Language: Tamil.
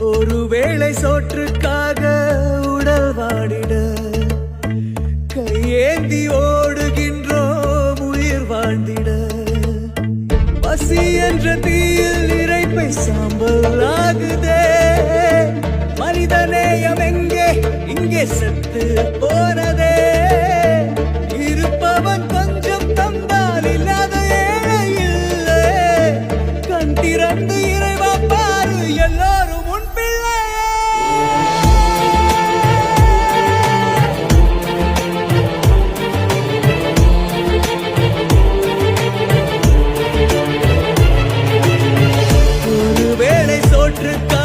ஒருவேளை சோற்றுக்காக உடல் வாடிட கையேந்தி ஓடுகின்றோம் உயிர் வாழ்ந்திட. பசி என்ற தீயில் இறைப்பை சாம்பல் ஆகுதே. மனிதநேயம் எங்கே இங்கே செத்து போனதே. இருப்பவன் கொஞ்சம் தந்தால் இல்லாத ஏழை இல்லை. கண் திறந்து இறைவா பாரு எல்லாரும் உன் பிள்ளையே. ஒருவேளை சோற்றுக்கா